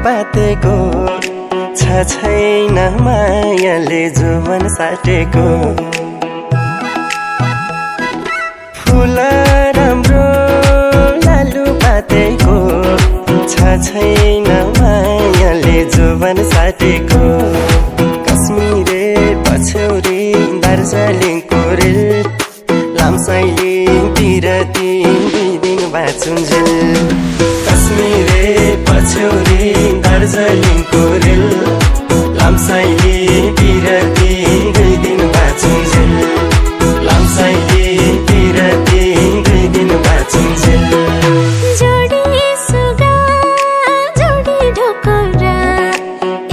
पातेको छ छैन मायाले जुवन साटेको फुल राम्रो लालु पातेको छ छैन मायाले जुवन साटेको कश्मीरे पछौरी दार्जिलिङको रेल लामसाइले पिरती 2 दिन बाँचुन्जेल कश्मीरे पछौरी दार्जिलिङको रेल लामसाइले पिरती 2 दिन बाँचुन्जेल लामसाइले पिरती 2 दिन बाँचुन्जेल जोडी सुगा जोडी ढोकरा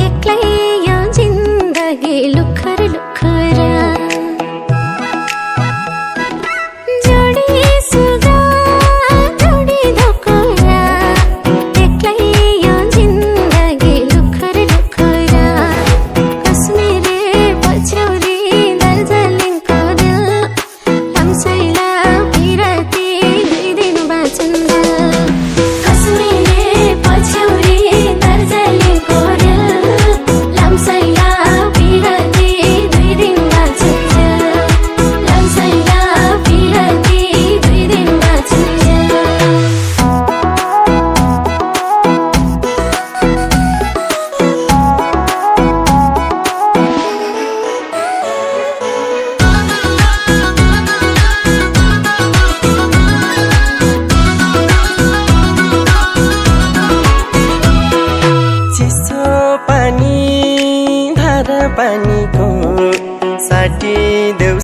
एक्लै यो जिन्दगी लुखर लुखरा जोडी सुगा जोडी ढोकरा एक्लै यो जिन्दगी लुखर लुखरा कश्मीरे पछौरी दार्जिलिङको रेल लामसाइला पिरती 2 दिन बाँचुन्जेल कश्मीरे पछौरी दार्जिलिङको रेल लामसाइला पिरती 2 दिन बाँचुन्जेल लामसाइला पिरती 2 दिन बाँचुन्जेल चिसो पानी धारा पानीको साठी